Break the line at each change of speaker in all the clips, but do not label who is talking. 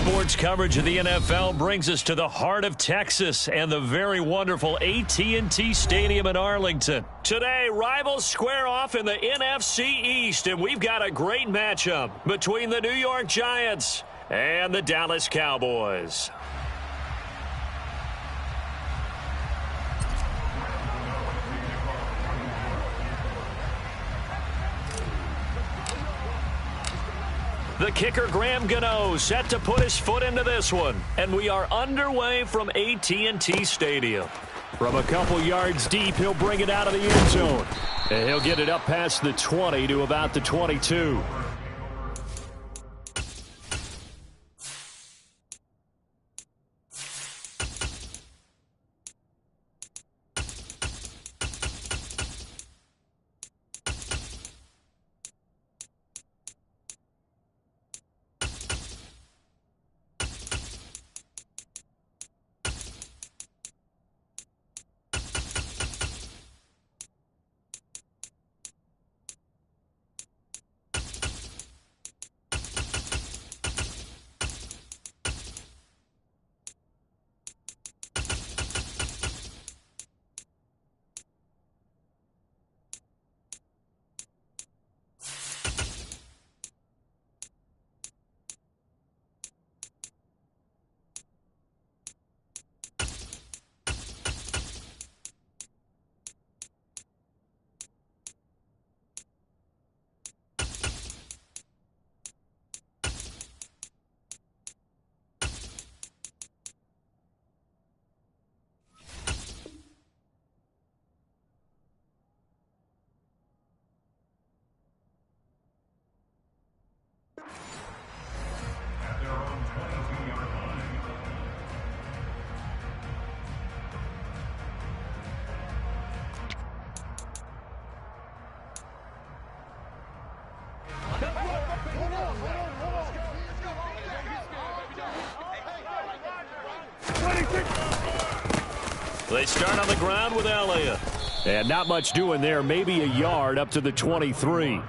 Sports coverage of the NFL brings us to the heart of Texas and the very wonderful AT&T Stadium in Arlington. Today, rivals square off in the NFC East, and we've got a great matchup between the New York Giants and the Dallas Cowboys. The kicker, Graham Gano, set to put his foot into this one. And we are underway from AT&T Stadium. From a couple yards deep, he'll bring it out of the end zone. And he'll get it up past the 20 to about the 22. They start on the ground with Elliott. And not much doing there, maybe a yard up to the 23.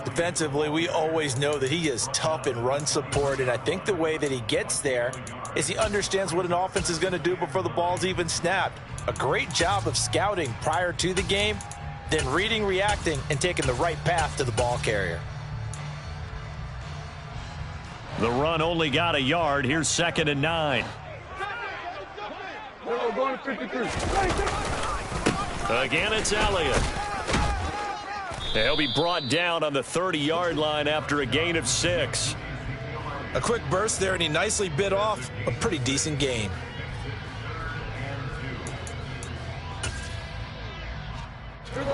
Defensively, we always know that he is tough in run support, and I think the way that he gets there is he understands what an offense is going to do before the ball's even snapped. A great job of scouting prior to the game, then reading, reacting, and taking the right path to the ball carrier.
The run only got a yard. Here's 2nd and 9. Again, it's Elliott. He'll be brought down on the 30-yard line after a gain of 6.
A quick burst there, and he nicely bit off a pretty decent gain.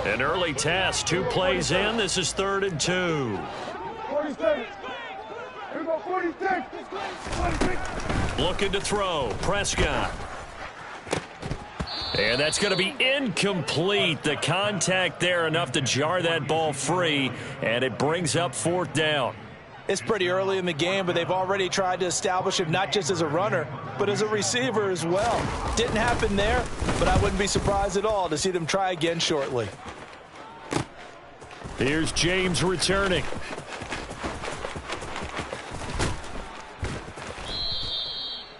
An early test, 2 plays in. This is 3rd and 2.
47. Here we go, 46. 46.
Looking to throw. Prescott. And that's going to be incomplete. The contact there enough to jar that ball free, and it brings up 4th down.
It's pretty early in the game, but they've already tried to establish him not just as a runner, but as a receiver as well. Didn't happen there, but I wouldn't be surprised at all to see them try again shortly.
Here's James returning.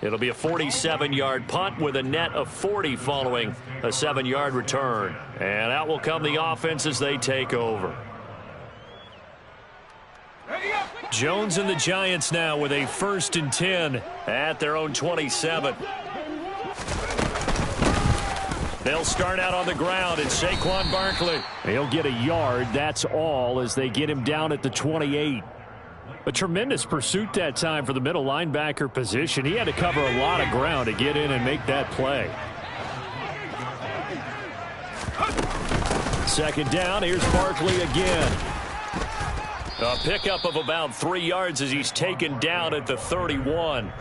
It'll be a 47-yard punt with a net of 40 following a 7-yard return. And out will come the offense as they take over. Jones and the Giants now with a 1st and 10 at their own 27. They'll start out on the ground, and Saquon Barkley, he'll get a yard. That's all as they get him down at the 28. A tremendous pursuit that time for the middle linebacker position. He had to cover a lot of ground to get in and make that play. 2nd down. Here's Barkley again. A pickup of about 3 yards as he's taken down at the 31.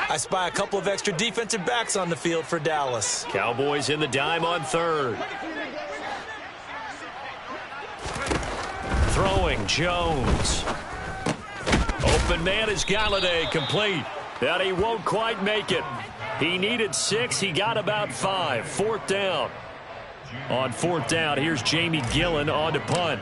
I spy a couple of extra defensive backs on the field for Dallas.
Cowboys in the dime on 3rd. Throwing, Jones. Open man is Galladay, complete. But he won't quite make it. He needed 6. He got about 5. 4th down. On fourth down, here's Jamie Gillen on to punt.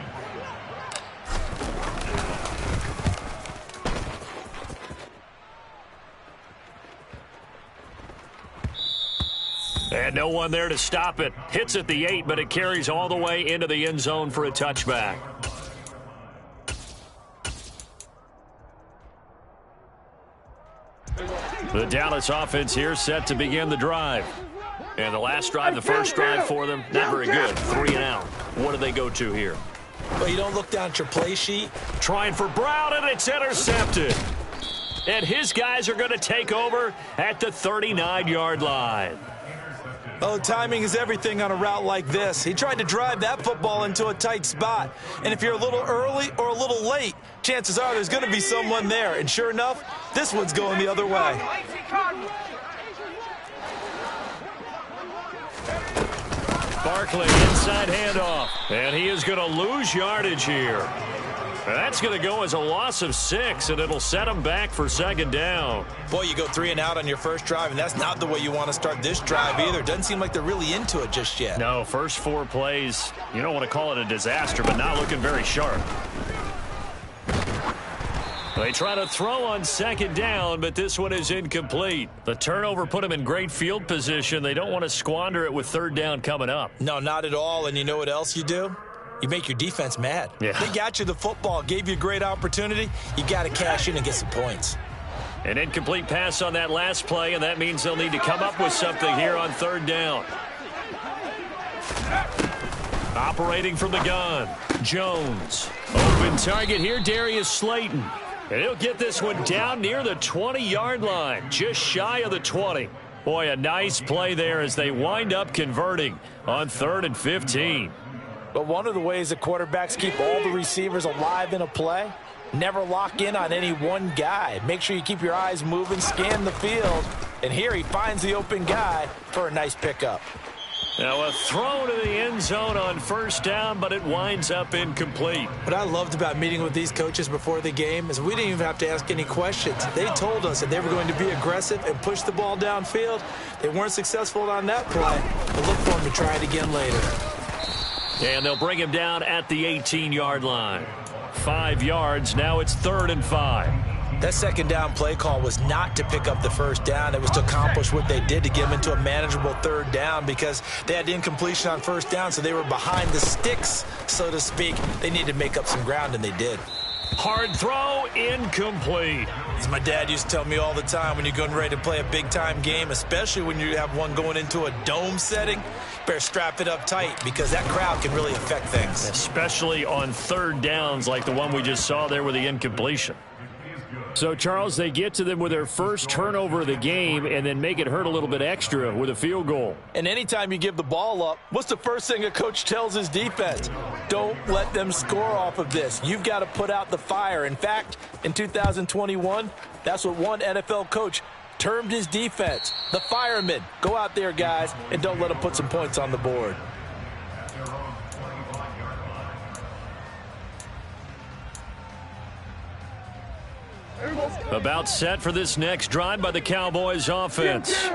And no one there to stop it. Hits at the 8, but it carries all the way into the end zone for a touchback. The Dallas offense here set to begin the drive. And the last drive, the first drive for them, not very good. 3 and out. What do they go to here?
Well, you don't look down at your play sheet.
Trying for Brown, and it's intercepted. And his guys are going to take over at the 39-yard line.
Oh, timing is everything on a route like this. He tried to drive that football into a tight spot. And if you're a little early or a little late, chances are there's going to be someone there. And sure enough, this one's going the other way.
Barkley, inside handoff. And he is going to lose yardage here. And that's going to go as a loss of 6, and it'll set him back for second down.
Boy, you go 3 and out on your first drive, and that's not the way you want to start this drive either. Doesn't seem like they're really into it just yet.
No, first 4 plays, you don't want to call it a disaster, but not looking very sharp. They try to throw on second down, but this one is incomplete. The turnover put them in great field position. They don't want to squander it with third down coming up.
No, not at all. And you know what else you do? You make your defense mad.
Yeah.
They got you the football, gave you a great opportunity. You got to cash in and get some points.
An incomplete pass on that last play, and that means they'll need to come up with something here on third down. Operating from the gun, Jones. Open target here, Darius Slayton. And he'll get this one down near the 20-yard line, just shy of the 20. Boy, a nice play there as they wind up converting on 3rd and 15.
But one of the ways that quarterbacks keep all the receivers alive in a play, never lock in on any one guy. Make sure you keep your eyes moving, scan the field. And here he finds the open guy for a nice pickup.
Now a throw to the end zone on first down, but it winds up incomplete.
What I loved about meeting with these coaches before the game is we didn't even have to ask any questions. They told us that they were going to be aggressive and push the ball downfield. They weren't successful on that play, but look for them to try it again later.
And they'll bring him down at the 18-yard line. 5 yards, now it's 3rd and 5.
That second down play call was not to pick up the first down. It was to accomplish what they did to get them into a manageable third down because they had incompletion on first down, so they were behind the sticks, so to speak. They needed to make up some ground, and they did.
Hard throw, incomplete.
As my dad used to tell me all the time, when you're getting ready to play a big-time game, especially when you have one going into a dome setting, better strap it up tight because that crowd can really affect things.
Especially on third downs like the one we just saw there with the incompletion. So, Charles, they get to them with their first turnover of the game and then make it hurt a little bit extra with a field goal.
And anytime you give the ball up, what's the first thing a coach tells his defense? Don't let them score off of this. You've got to put out the fire. In fact, in 2021, that's what one NFL coach termed his defense, the firemen. Go out there, guys, and don't let them put some points on the board.
About set for this next drive by the Cowboys offense.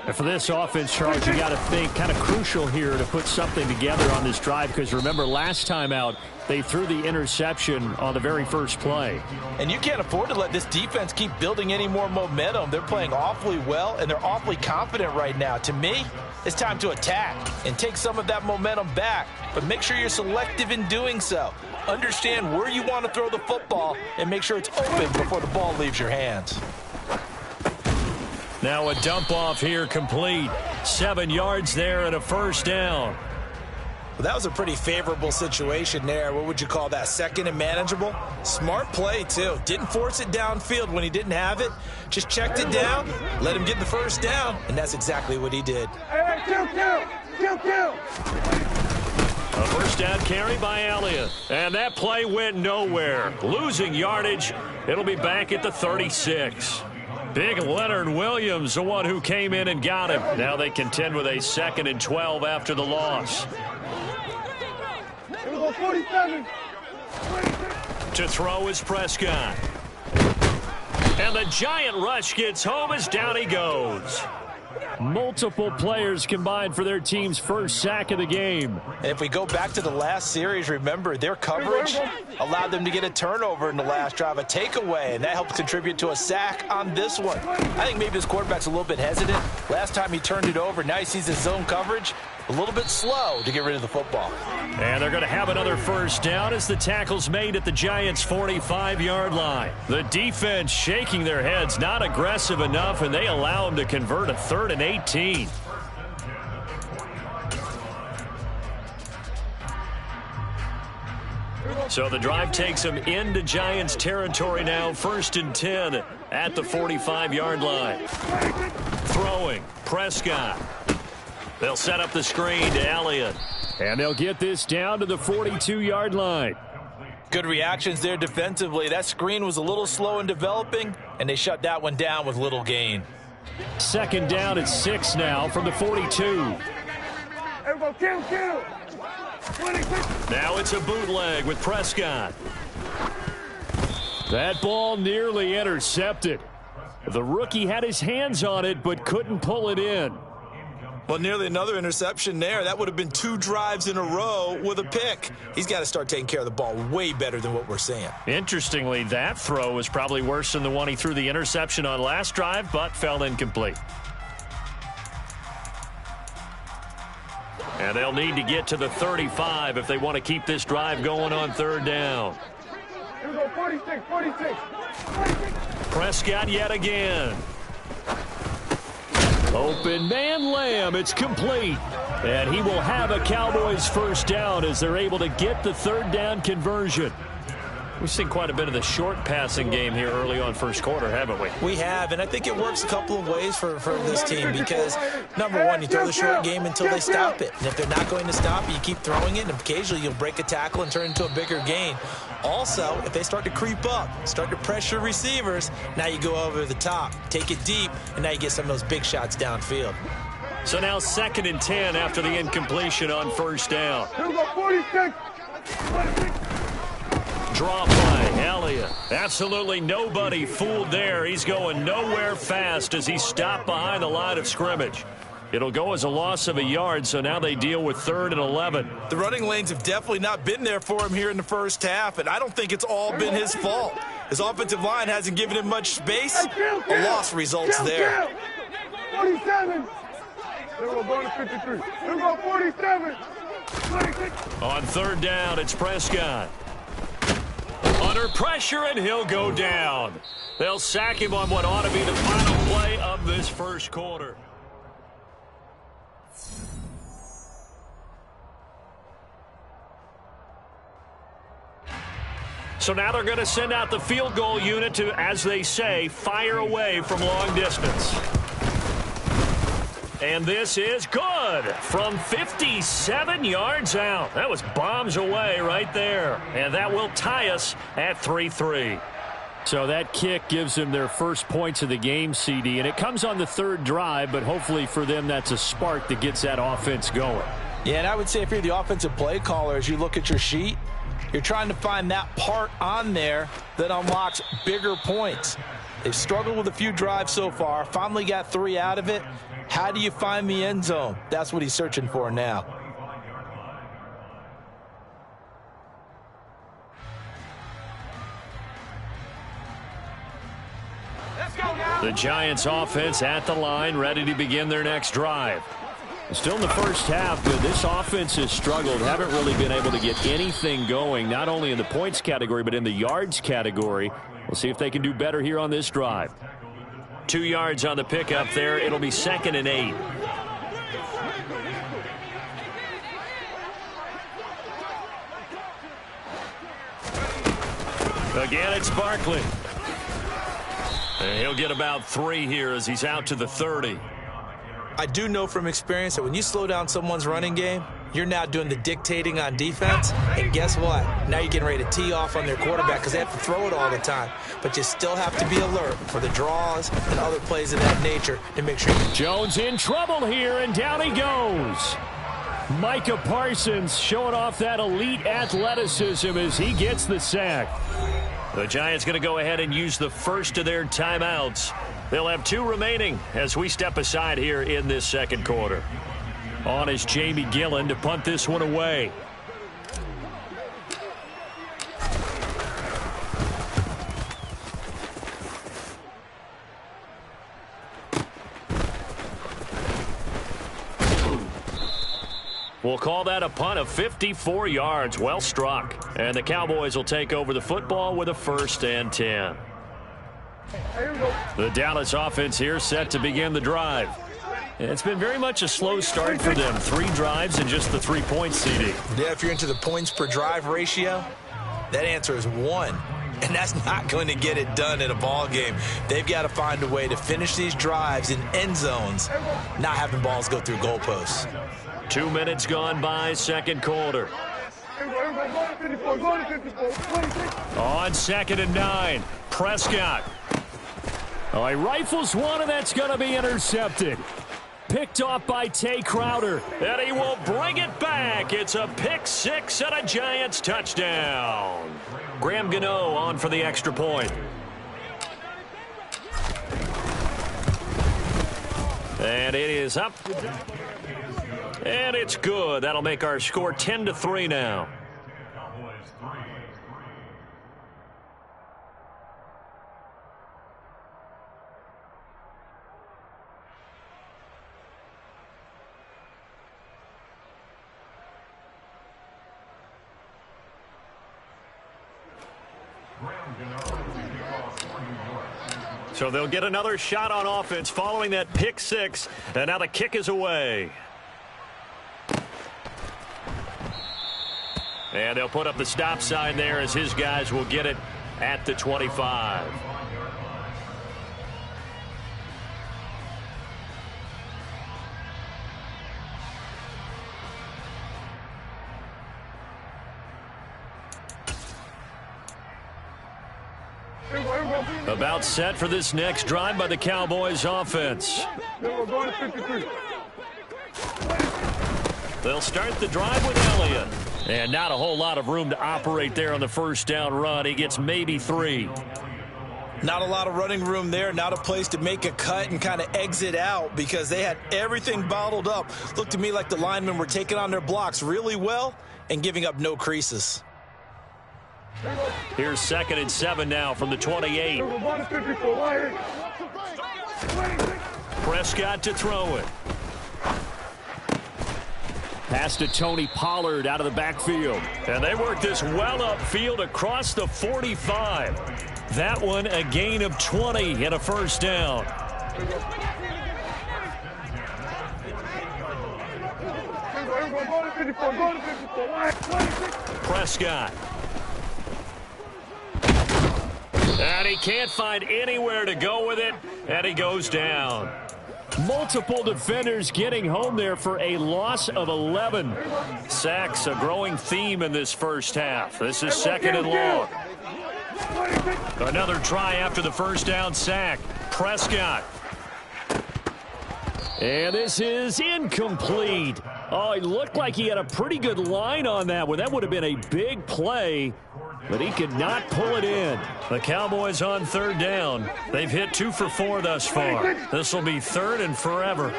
And for this offense, Charles, you got to think kind of crucial here to put something together on this drive because remember last time out, they threw the interception on the very first play.
And you can't afford to let this defense keep building any more momentum. They're playing awfully well, and they're awfully confident right now. To me, it's time to attack and take some of that momentum back. But make sure you're selective in doing so. Understand where you want to throw the football and make sure it's open before the ball leaves your hands.
Now a dump off here complete. 7 yards there and a first down.
Well, that was a pretty favorable situation there. What would you call that? Second and manageable? Smart play, too. Didn't force it downfield when he didn't have it. Just checked it down, let him get the first down, and that's exactly what he did.
Hey, kill.
A first down carry by Elliott. And that play went nowhere. Losing yardage. It'll be back at the 36. Big Leonard Williams, the one who came in and got him. Now they contend with a 2nd and 12 after the loss.
Here we go, 47.
To throw is Prescott. And the giant rush gets home as down he goes. Multiple players combined for their team's first sack of the game.
And if we go back to the last series, remember, their coverage allowed them to get a turnover in the last drive, a takeaway, and that helped contribute to a sack on this one. I think maybe this quarterback's a little bit hesitant. Last time he turned it over, now he sees his zone coverage. A little bit slow to get rid of the football.
And they're going to have another first down as the tackle's made at the Giants' 45-yard line. The defense shaking their heads, not aggressive enough, and they allow them to convert a 3rd and 18. So the drive takes them into Giants territory now, 1st and 10 at the 45-yard line. Throwing, Prescott. They'll set up the screen to Elliott. And they'll get this down to the 42-yard line.
Good reactions there defensively. That screen was a little slow in developing, and they shut that one down with little gain.
2nd down at 6 now from the 42. Now it's a bootleg with Prescott. That ball nearly intercepted. The rookie had his hands on it but couldn't pull it in.
Well, nearly another interception there. That would have been 2 drives in a row with a pick. He's got to start taking care of the ball way better than what we're seeing.
Interestingly, that throw was probably worse than the one he threw the interception on last drive, but fell incomplete. And they'll need to get to the 35 if they want to keep this drive going on 3rd down.
Here we go, 46, 46.
Prescott yet again. Open man Lamb, it's complete. And he will have a Cowboys first down as they're able to get the 3rd down conversion. We've seen quite a bit of the short passing game here early on first quarter, haven't we?
We have, and I think it works a couple of ways for this team because, number one, you throw the short game until they stop it. And if they're not going to stop it, you keep throwing it, and occasionally you'll break a tackle and turn it into a bigger gain. Also, if they start to creep up, start to pressure receivers, now you go over the top, take it deep, and now you get some of those big shots downfield.
So now 2nd and 10 after the incompletion on 1st down.
Here we go, 46. 46.
Draw play, Elliott. Absolutely nobody fooled there. He's going nowhere fast as he stopped behind the line of scrimmage. It'll go as a loss of a yard, so now they deal with 3rd and 11.
The running lanes have definitely not been there for him here in the first half, and I don't think it's all been his fault. His offensive line hasn't given him much space. A loss results there.
47. Here we go, going to 53. Here we go, 47. 26.
On 3rd down, it's Prescott. Under pressure, and he'll go down. They'll sack him on what ought to be the final play of this first quarter. So now they're going to send out the field goal unit to, as they say, fire away from long distance. And this is good from 57 yards out. That was bombs away right there. And that will tie us at 3-3. So that kick gives them their first points of the game, CD. And it comes on the 3rd drive, but hopefully for them that's a spark that gets that offense going.
Yeah, and I would say if you're the offensive play caller, as you look at your sheet, you're trying to find that part on there that unlocks bigger points. They've struggled with a few drives so far, finally got 3 out of it. How do you find the end zone? That's what he's searching for now.
The Giants offense at the line, ready to begin their next drive. Still in the first half, but this offense has struggled. Haven't really been able to get anything going, not only in the points category, but in the yards category. We'll see if they can do better here on this drive. 2 yards on the pickup there. It'll be 2nd and 8. Again, it's Barkley. And he'll get about 3 here as he's out to the 30.
I do know from experience that when you slow down someone's running game, you're now doing the dictating on defense. And guess what? Now you're getting ready to tee off on their quarterback because they have to throw it all the time. But you still have to be alert for the draws and other plays of that nature to make sure.
Jones in trouble here, and down he goes. Micah Parsons showing off that elite athleticism as he gets the sack. The Giants going to go ahead and use the first of their timeouts They'll have 2 remaining as we step aside here in this second quarter. On is Jamie Gillen to punt this one away. We'll call that a punt of 54 yards. Well struck. And the Cowboys will take over the football with a 1st and 10. The Dallas offense here set to begin the drive. It's been very much a slow start for them. 3 drives and just the 3 points, CD.
Yeah, if you're into the points per drive ratio, that answer is 1. And that's not going to get it done in a ball game. They've got to find a way to finish these drives in end zones, not having balls go through goalposts.
2 minutes gone by, second quarter. On 2nd and 9, Prescott. Oh, he rifles one, and that's going to be intercepted. Picked off by Tay Crowder, and he will bring it back. It's a pick 6 and a Giants touchdown. Graham Gano on for the extra point. And it is up. And it's good. That'll make our score 10-3 now. So they'll get another shot on offense following that pick 6, and now the kick is away. And they'll put up the stop sign there as his guys will get it at the 25. About set for this next drive by the Cowboys offense. They'll start the drive with Elliott. And not a whole lot of room to operate there on the first down run. He gets maybe 3.
Not a lot of running room there. Not a place to make a cut and kind of exit out because they had everything bottled up. Looked to me like the linemen were taking on their blocks really well and giving up no creases.
Here's 2nd and 7 now from the 28. Prescott to throw it. Pass to Tony Pollard out of the backfield. And they work this well upfield across the 45. That one a gain of 20 and a first down. Prescott. And he can't find anywhere to go with it, and he goes down. Multiple defenders getting home there for a loss of 11. Sacks, a growing theme in this first half. This is 2nd and long. Another try after the first down sack. Prescott. And this is incomplete. Oh, it looked like he had a pretty good line on that one. That would have been a big play, but he could not pull it in. The Cowboys on 3rd down. They've hit 2 for 4 thus far. This will be 3rd and forever.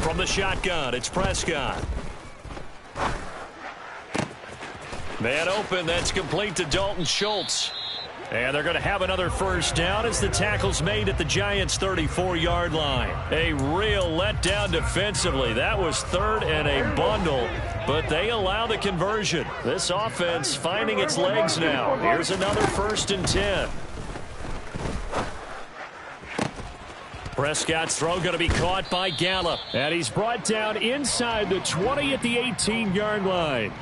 From the shotgun, it's Prescott. Man open, that's complete to Dalton Schultz. And they're going to have another first down as the tackle's made at the Giants' 34-yard line. A real letdown defensively. That was 3rd and a bundle, but they allow the conversion. This offense finding its legs now. Here's another 1st and 10. Prescott's throw going to be caught by Gallup. And he's brought down inside the 20 at the 18-yard line.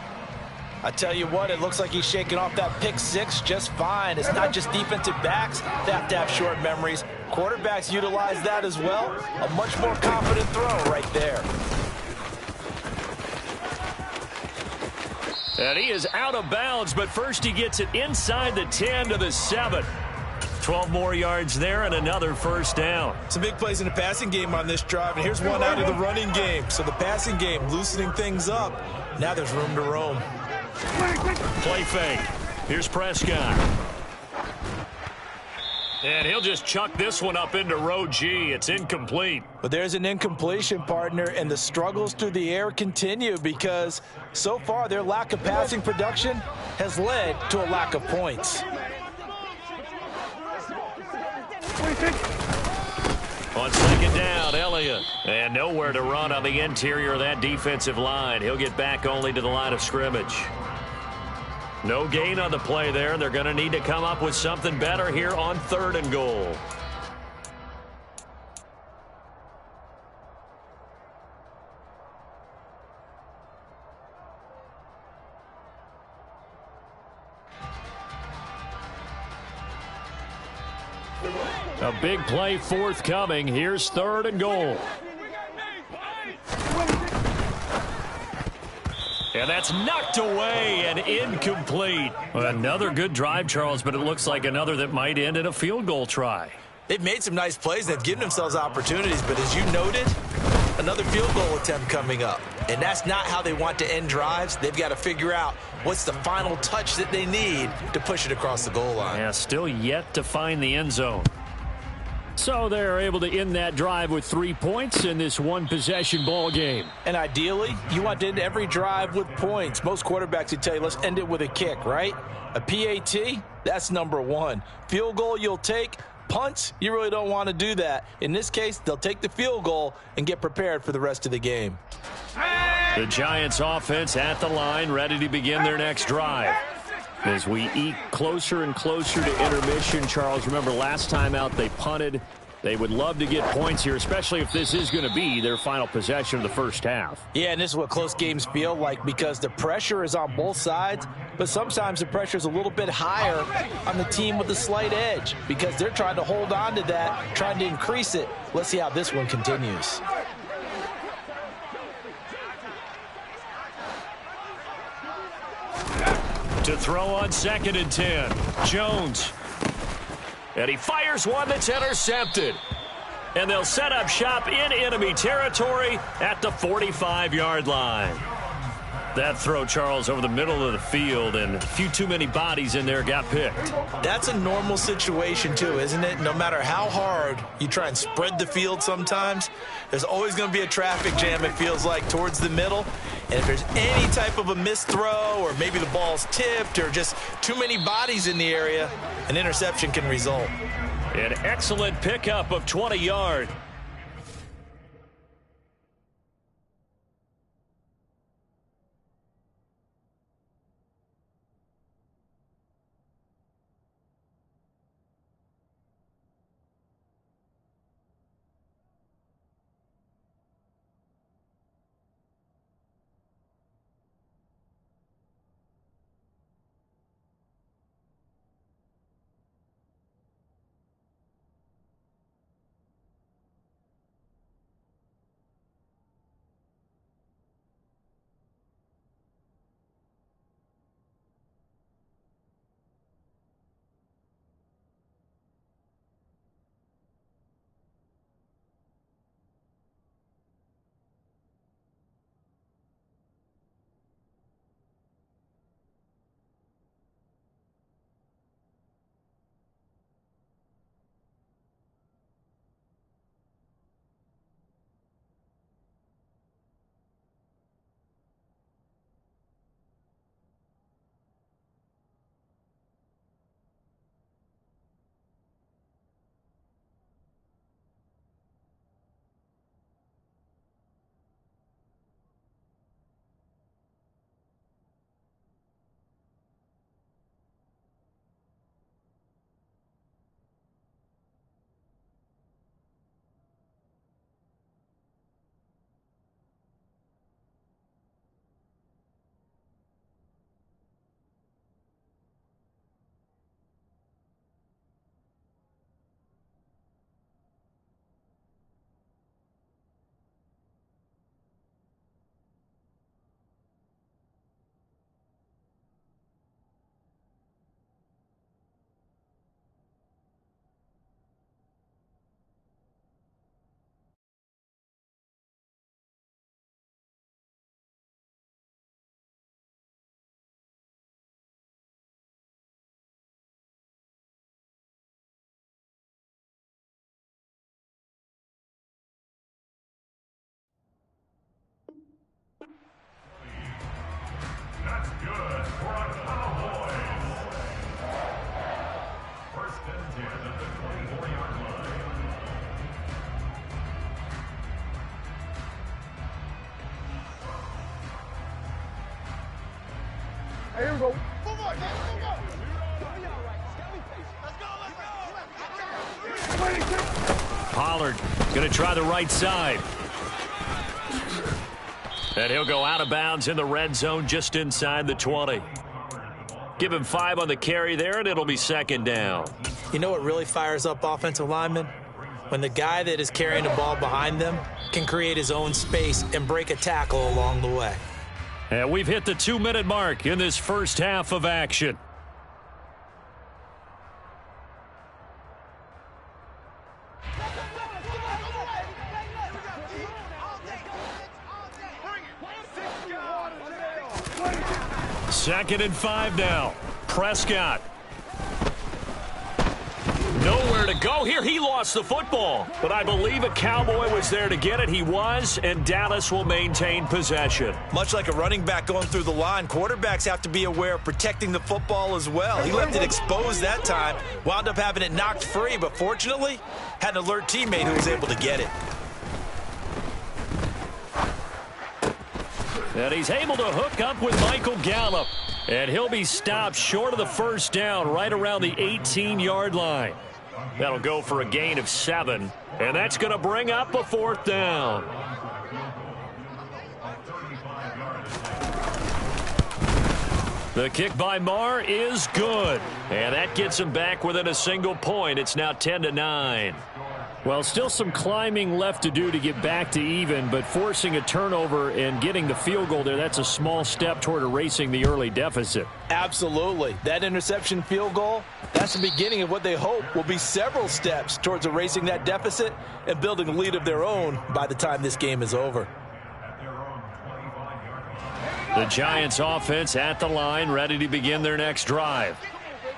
I tell you what, it looks like he's shaking off that pick 6 just fine. It's not just defensive backs that have to have short memories. Quarterbacks utilize that as well. A much more confident throw right there.
And he is out of bounds, but first he gets it inside the 10 to the 7. 12 more yards there and another first down.
Some big plays in the passing game on this drive, and here's one out of the running game. So the passing game loosening things up. Now there's room to roam.
Play fake. Here's Prescott. And he'll just chuck this one up into row G. It's incomplete.
But there's an incompletion, partner, and the struggles through the air continue because so far their lack of passing production has led to a lack of points.
On second down, Elliott. And nowhere to run on the interior of that defensive line. He'll get back only to the line of scrimmage. No gain on the play there. They're going to need to come up with something better here on 3rd and goal. A big play forthcoming. Here's 3rd and goal. And that's knocked away and incomplete. Another good drive, Charles, but it looks like another that might end in a field goal try.
They've made some nice plays. They've given themselves opportunities, but as you noted, another field goal attempt coming up. And that's not how they want to end drives. They've got to figure out what's the final touch that they need to push it across the goal line.
Yeah, still yet to find the end zone. So they're able to end that drive with 3 points in this one-possession ball game.
And ideally, you want to end every drive with points. Most quarterbacks would tell you, let's end it with a kick, right? A PAT, that's number 1. Field goal you'll take. Punts, you really don't want to do that. In this case, they'll take the field goal and get prepared for the rest of the game.
The Giants offense at the line, ready to begin their next drive. As we eke closer and closer to intermission, Charles, remember last time out they punted. They would love to get points here, especially if this is going to be their final possession of the first half.
Yeah, and this is what close games feel like because the pressure is on both sides, but sometimes the pressure is a little bit higher on the team with the slight edge because they're trying to hold on to that, trying to increase it. Let's see how this one continues.
To throw on 2nd and 10. Jones. And he fires one that's intercepted. And they'll set up shop in enemy territory at the 45-yard line. That throw, Charles, over the middle of the field, and a few too many bodies in there got picked.
That's a normal situation, too, isn't it? No matter how hard you try and spread the field sometimes, there's always going to be a traffic jam, it feels like, towards the middle. And if there's any type of a missed throw or maybe the ball's tipped or just too many bodies in the area, an interception can result.
An excellent pickup of 20 yards.
Hey, here we go.
Pollard going to try the right side. And he'll go out of bounds in the red zone just inside the 20. Give him 5 on the carry there, and it'll be second down.
You know what really fires up offensive linemen? When the guy that is carrying the ball behind them can create his own space and break a tackle along the way.
And we've hit the 2-minute mark in this first half of action. Second and 5 now. Prescott. Nowhere to go here. He lost the football. But I believe a Cowboy was there to get it. He was, and Dallas will maintain possession.
Much like a running back going through the line, quarterbacks have to be aware of protecting the football as well. He left it exposed that time, wound up having it knocked free, but fortunately had an alert teammate who was able to get it.
And he's able to hook up with Michael Gallup. And he'll be stopped short of the first down right around the 18-yard line. That'll go for a gain of 7. And that's going to bring up a 4th down. The kick by Marr is good. And that gets him back within a single point. It's now 10-9. Well, still some climbing left to do to get back to even, but forcing a turnover and getting the field goal there, that's a small step toward erasing the early deficit.
Absolutely. That interception field goal, that's the beginning of what they hope will be several steps towards erasing that deficit and building a lead of their own by the time this game is over.
The Giants offense at the line, ready to begin their next drive.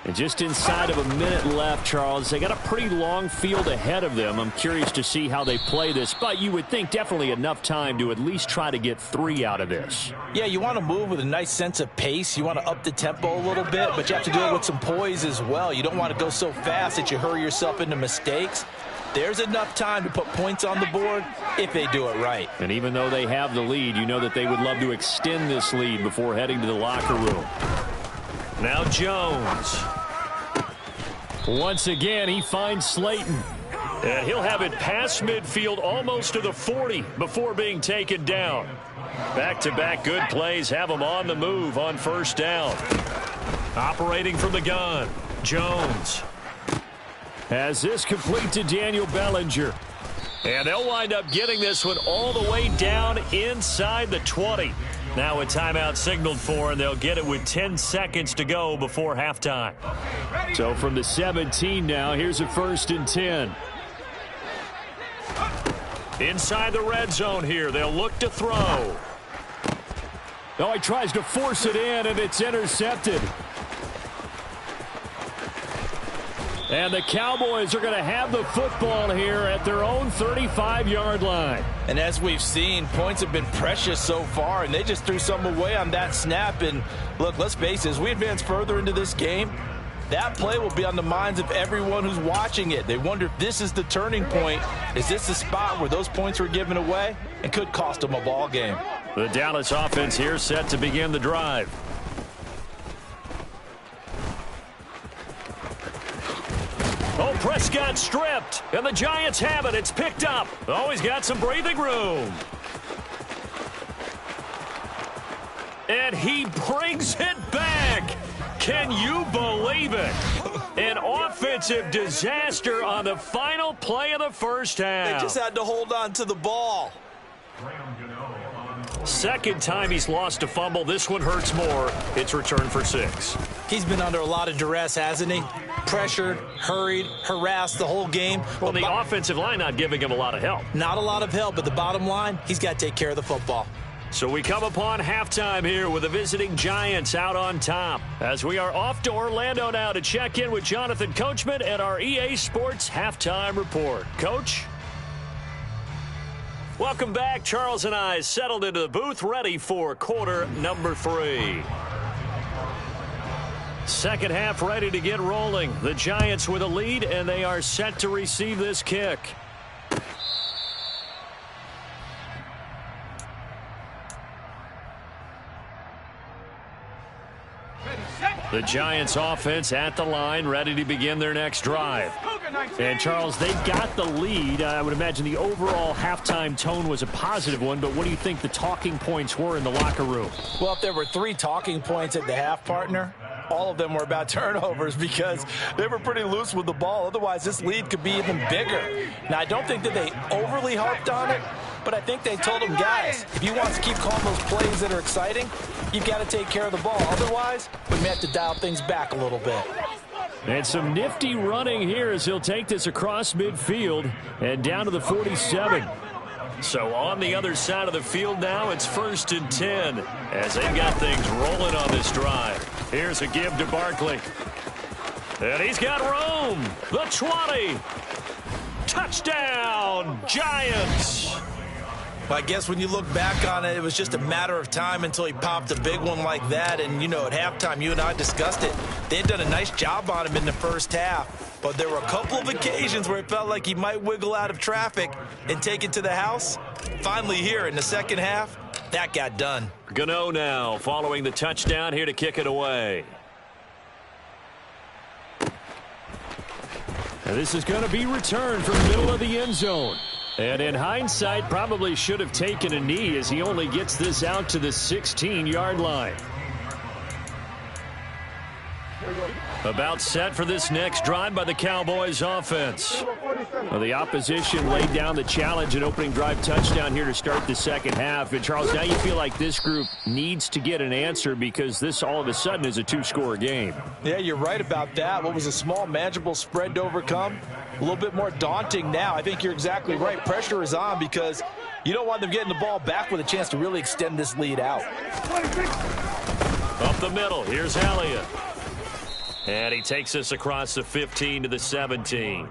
And just inside of a minute left, Charles, they got a pretty long field ahead of them. I'm curious to see how they play this, but you would think definitely enough time to at least try to get 3 out of this.
Yeah, you want to move with a nice sense of pace. You want to up the tempo a little bit, but you have to do it with some poise as well. You don't want to go so fast that you hurry yourself into mistakes. There's enough time to put points on the board if they do it right.
And even though they have the lead, you know that they would love to extend this lead before heading to the locker room. Now Jones. Once again, he finds Slayton. And he'll have it past midfield almost to the 40 before being taken down. Back-to-back good plays have him on the move on first down. Operating from the gun, Jones. Has this complete to Daniel Bellinger. And they'll wind up getting this one all the way down inside the 20. Now a timeout signaled for, and they'll get it with 10 seconds to go before halftime. So from the 17 now, here's a 1st and 10. Inside the red zone here, they'll look to throw. Oh, he tries to force it in, and it's intercepted. And the Cowboys are going to have the football here at their own 35-yard line.
And as we've seen, points have been precious so far, and they just threw some away on that snap. And look, let's face it, as we advance further into this game, that play will be on the minds of everyone who's watching it. They wonder if this is the turning point. Is this the spot where those points were given away and could cost them a ball game?
The Dallas offense here set to begin the drive. Oh, Prescott stripped, and the Giants have it. It's picked up. Oh, he's got some breathing room. And he brings it back. Can you believe it? An offensive disaster on the final play of the first half.
They just had to hold on to the ball.
Second time he's lost a fumble. This one hurts more. It's returned for 6.
He's been under a lot of duress, hasn't he? Pressured, hurried, harassed the whole game.
Well, the offensive line not giving him a lot of help.
Not a lot of help, but the bottom line, he's got to take care of the football.
So we come upon halftime here with the visiting Giants out on top. As we are off to Orlando now to check in with Jonathan Coachman and our EA Sports Halftime Report. Coach? Welcome back. Charles and I settled into the booth ready for quarter number 3. Second half ready to get rolling. The Giants with a lead, and they are set to receive this kick. The Giants offense at the line, ready to begin their next drive. And, Charles, they've got the lead. I would imagine the overall halftime tone was a positive one, but what do you think the talking points were in the locker room?
Well, if there were 3 talking points at the half, partner, all of them were about turnovers because they were pretty loose with the ball. Otherwise, this lead could be even bigger. Now, I don't think that they overly harped on it, but I think they told them, guys, if you want to keep calling those plays that are exciting, you've got to take care of the ball. Otherwise, we may have to dial things back a little bit.
And some nifty running here as he'll take this across midfield and down to the 47. So on the other side of the field now, it's 1st and 10 as they've got things rolling on this drive. Here's a give to Barkley. And he's got room. The 20. Touchdown, Giants.
I guess when you look back on it, it was just a matter of time until he popped a big one like that. And, you know, at halftime, you and I discussed it. They had done a nice job on him in the first half. But there were a couple of occasions where it felt like he might wiggle out of traffic and take it to the house. Finally here in the second half, that got done.
Gano now following the touchdown here to kick it away. And this is going to be returned from the middle of the end zone. And in hindsight, probably should have taken a knee as he only gets this out to the 16-yard line. About set for this next drive by the Cowboys offense. Well, the opposition laid down the challenge and opening drive touchdown here to start the second half. And, Charles, now you feel like this group needs to get an answer because this all of a sudden is a 2-score game.
Yeah, you're right about that. What was a small, manageable spread to overcome? A little bit more daunting now. I think you're exactly right. Pressure is on because you don't want them getting the ball back with a chance to really extend this lead out.
Up the middle, here's Elliott. And he takes us across the 15 to the 17.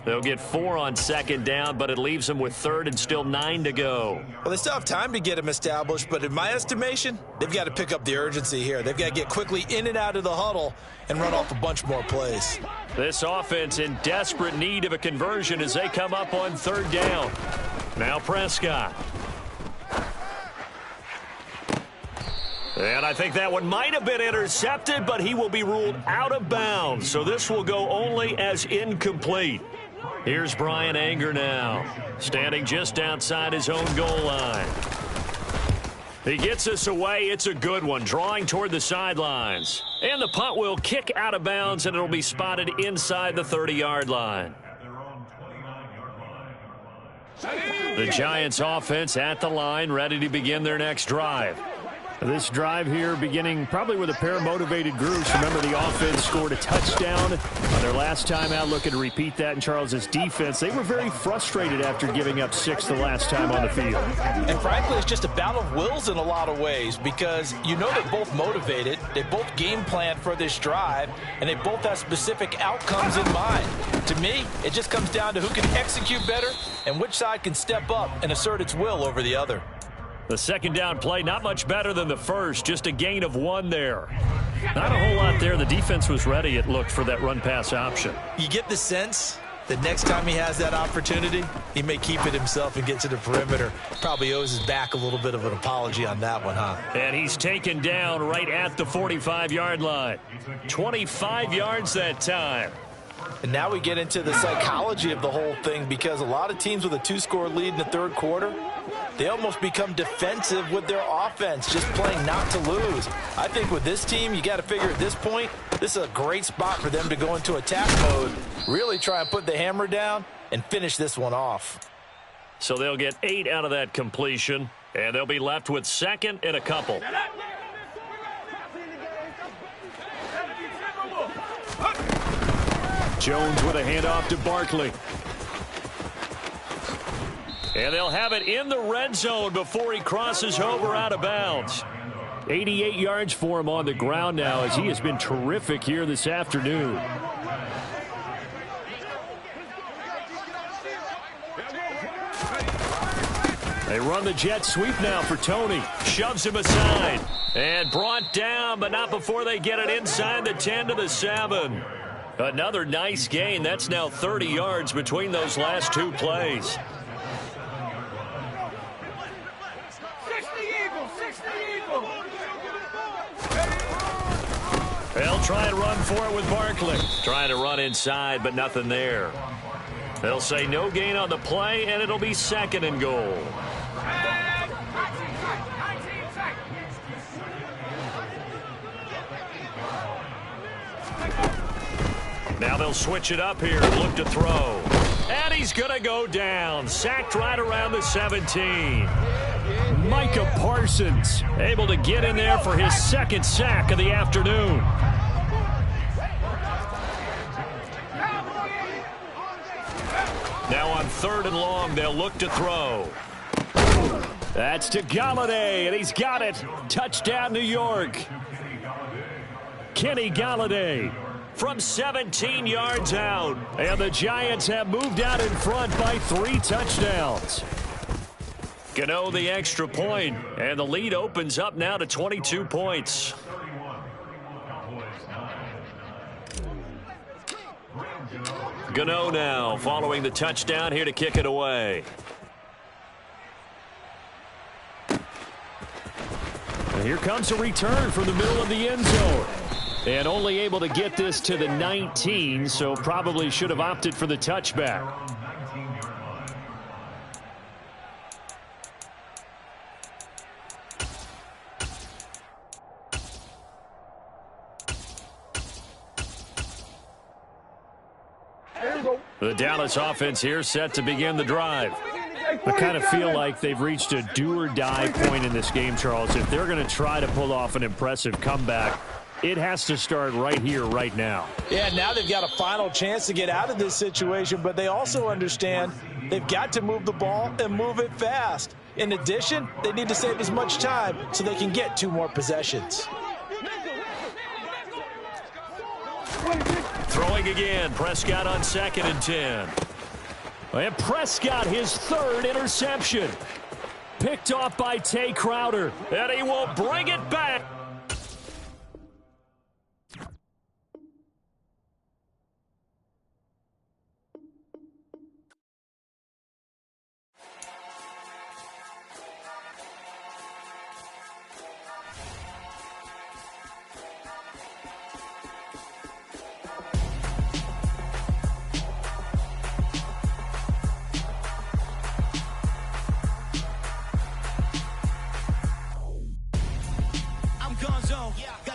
They'll get 4 on second down, but it leaves them with 3rd and still 9 to go.
Well, they still have time to get him established, but in my estimation, they've got to pick up the urgency here. They've got to get quickly in and out of the huddle and run off a bunch more plays.
This offense in desperate need of a conversion as they come up on 3rd down. Now Prescott. And I think that one might have been intercepted, but he will be ruled out of bounds. So this will go only as incomplete. Here's Brian Anger now, standing just outside his own goal line. He gets us away. It's a good one, drawing toward the sidelines. And the punt will kick out of bounds, and it'll be spotted inside the 30-yard line. The Giants offense at the line, ready to begin their next drive. This drive here beginning probably with a pair of motivated groups. Remember, the offense scored a touchdown on their last time out. Looking to repeat that in Charles's defense. They were very frustrated after giving up 6 the last time on the field.
And frankly, it's just a battle of wills in a lot of ways because you know they're both motivated. They both game plan for this drive, and they both have specific outcomes in mind. To me, it just comes down to who can execute better and which side can step up and assert its will over the other.
The second down play, not much better than the first, just a gain of 1 there. Not a whole lot there. The defense was ready, it looked, for that run-pass option.
You get the sense that next time he has that opportunity, he may keep it himself and get to the perimeter. Probably owes his back a little bit of an apology on that one, huh?
And he's taken down right at the 45-yard line. 25 yards that time.
And now we get into the psychology of the whole thing because a lot of teams with a 2-score lead in the third quarter, they almost become defensive with their offense, just playing not to lose. I think with this team, you got to figure at this point, this is a great spot for them to go into attack mode, really try and put the hammer down and finish this one off.
So they'll get 8 out of that completion, and they'll be left with 2nd and a couple. Jones with a handoff to Barkley. And they'll have it in the red zone before he crosses over out of bounds. 88 yards for him on the ground now as he has been terrific here this afternoon. They run the jet sweep now for Tony. Shoves him aside. And brought down, but not before they get it inside the 10 to the 7. Another nice gain. That's now 30 yards between those last 2 plays. They'll try and run for it with Barkley. Trying to run inside, but nothing there. They'll say no gain on the play, and it'll be 2nd and goal. Now they'll switch it up here and look to throw. And he's going to go down. Sacked right around the 17. Micah Parsons able to get in there for his 2nd sack of the afternoon. Now on 3rd and long, they'll look to throw. That's to Galladay, and he's got it. Touchdown, New York. Kenny Galladay from 17 yards out. And the Giants have moved out in front by 3 touchdowns. Gano the extra point, and the lead opens up now to 22 points. Gano now following the touchdown here to kick it away. And here comes a return from the middle of the end zone. And only able to get this to the 19, so probably should have opted for the touchback. The Dallas offense here set to begin the drive. I kind of feel like they've reached a do-or-die point in this game, Charles. If they're going to try to pull off an impressive comeback, it has to start right here, right now.
Yeah, now they've got a final chance to get out of this situation, but they also understand they've got to move the ball and move it fast. In addition, they need to save as much time so they can get 2 more possessions.
Throwing again, Prescott on 2nd and 10. And Prescott, his 3rd interception. Picked off by Tay Crowder, and he will bring it back.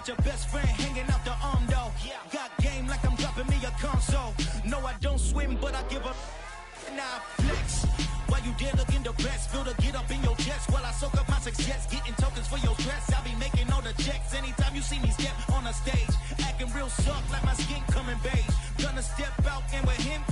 Your best friend hanging out the arm though. Got game like I'm dropping me a console. No, I don't swim, but I give up. Now flex. While you there looking depressed, feel the get up in your chest while I soak up my success. Getting tokens for your stress. I'll be making all the checks anytime you see me step on a stage. Acting real soft like my skin coming beige. Gonna step out and with him.